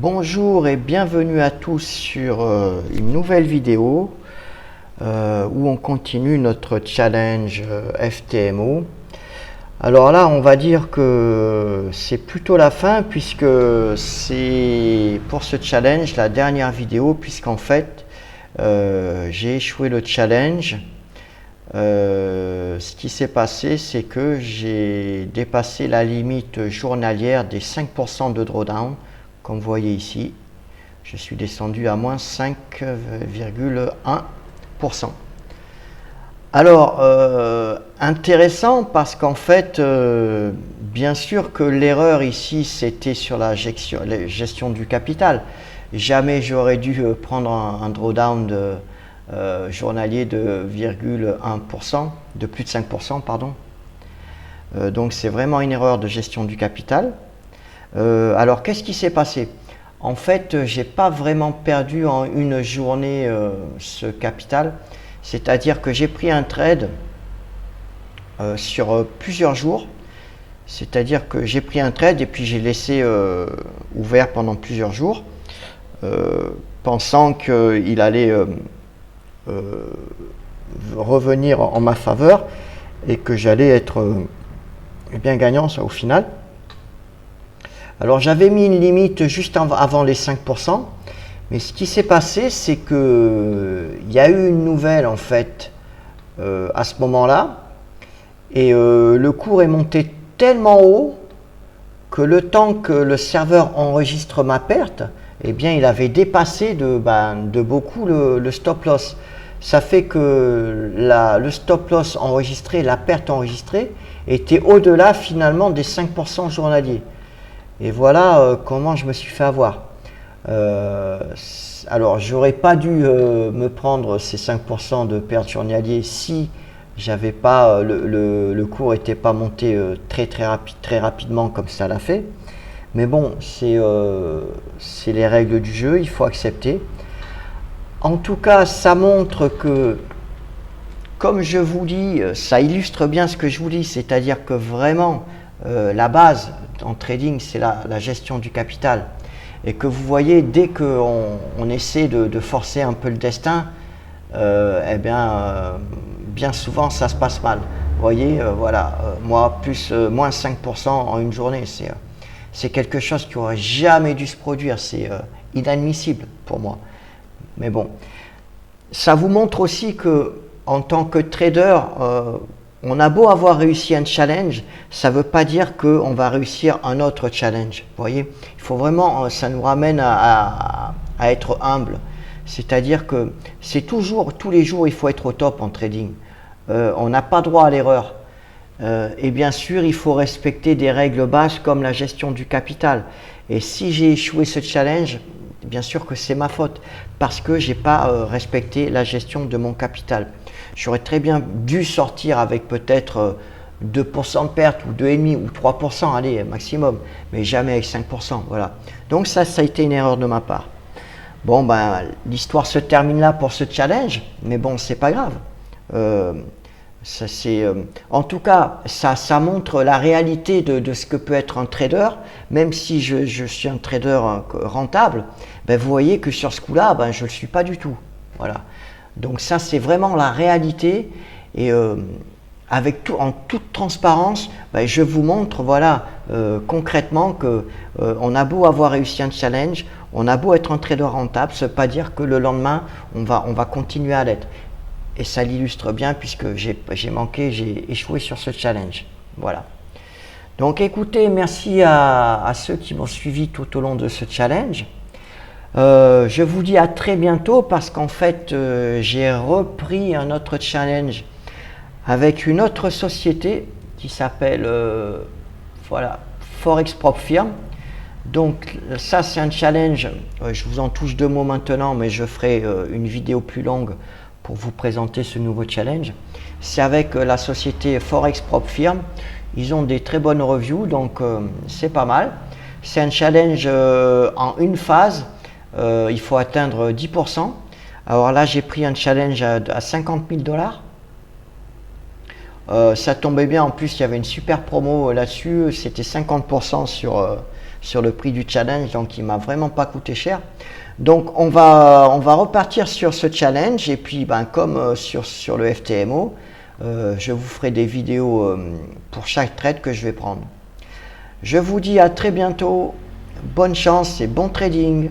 Bonjour et bienvenue à tous sur une nouvelle vidéo où on continue notre challenge FTMO. Alors là, on va dire que c'est plutôt la fin puisque c'est pour ce challenge la dernière vidéo puisqu'en fait j'ai échoué le challenge. Ce qui s'est passé, c'est que j'ai dépassé la limite journalière des 5% de drawdown. Comme vous voyez ici, je suis descendu à moins 5,1%. Alors, intéressant parce qu'en fait, bien sûr que l'erreur ici, c'était sur la gestion du capital. Jamais j'aurais dû prendre un drawdown journalier de 0,1%, de plus de 5%, pardon. Donc c'est vraiment une erreur de gestion du capital. Alors qu'est-ce qui s'est passé? En fait, j'ai pas vraiment perdu en une journée ce capital, c'est-à-dire que j'ai pris un trade sur plusieurs jours, c'est-à-dire que j'ai pris un trade et puis j'ai laissé ouvert pendant plusieurs jours, pensant qu'il allait revenir en ma faveur et que j'allais être bien gagnant ça, au final. Alors j'avais mis une limite juste avant les 5%, mais ce qui s'est passé, c'est que il y a eu une nouvelle en fait à ce moment-là, et le cours est monté tellement haut que le temps que le serveur enregistre ma perte, eh bien il avait dépassé de beaucoup le stop loss. Ça fait que le stop loss enregistré, la perte enregistrée, était au-delà finalement des 5% journaliers. Et voilà comment je me suis fait avoir. Alors, j'aurais pas dû me prendre ces 5% de perte journalier si j'avais pas le cours n'était pas monté très rapidement comme ça l'a fait. Mais bon, c'est les règles du jeu, il faut accepter. En tout cas, ça montre que, comme je vous dis, ça illustre bien ce que je vous dis, c'est-à-dire que vraiment, la base en trading, c'est la gestion du capital. Et que vous voyez, dès qu'on essaie de forcer un peu le destin, bien souvent, ça se passe mal. Vous voyez, voilà, moi, moins 5% en une journée, c'est quelque chose qui n'aurait jamais dû se produire. C'est inadmissible pour moi. Mais bon, ça vous montre aussi que, en tant que trader, on a beau avoir réussi un challenge, ça ne veut pas dire qu'on va réussir un autre challenge. Vous voyez, il faut vraiment, ça nous ramène à être humble. C'est-à-dire que c'est toujours, tous les jours, il faut être au top en trading. On n'a pas droit à l'erreur. Et bien sûr, il faut respecter des règles bases comme la gestion du capital. Et si j'ai échoué ce challenge, bien sûr que c'est ma faute parce que j'ai pas respecté la gestion de mon capital. J'aurais très bien dû sortir avec peut-être 2% de perte ou 2,5% ou 3%, allez, maximum, mais jamais avec 5%. Voilà. Donc ça a été une erreur de ma part. Bon, ben, l'histoire se termine là pour ce challenge, mais bon, c'est pas grave. En tout cas, ça montre la réalité de ce que peut être un trader. Même si je suis un trader rentable, ben vous voyez que sur ce coup-là, ben, je ne le suis pas du tout. Voilà. Donc ça, c'est vraiment la réalité. Et en toute transparence, ben, je vous montre, voilà, concrètement que on a beau avoir réussi un challenge, on a beau être un trader rentable, ça ne veut pas dire que le lendemain, on va continuer à l'être. Et ça l'illustre bien puisque j'ai échoué sur ce challenge. Voilà. Donc écoutez, merci à ceux qui m'ont suivi tout au long de ce challenge. Je vous dis à très bientôt parce qu'en fait, j'ai repris un autre challenge avec une autre société qui s'appelle voilà, Forex Prop Firm. Donc ça, c'est un challenge. Je vous en touche deux mots maintenant, mais je ferai une vidéo plus longue pour vous présenter ce nouveau challenge. C'est avec la société Forex Prop Firm. Ils ont des très bonnes reviews, donc c'est pas mal. C'est un challenge en une phase. Il faut atteindre 10%. Alors là, j'ai pris un challenge à 50 000 $. Ça tombait bien, en plus il y avait une super promo là-dessus, c'était 50% sur le prix du challenge, donc il m'a vraiment pas coûté cher. Donc on va repartir sur ce challenge, et puis ben, comme sur le FTMO, je vous ferai des vidéos pour chaque trade que je vais prendre. Je vous dis à très bientôt, bonne chance et bon trading.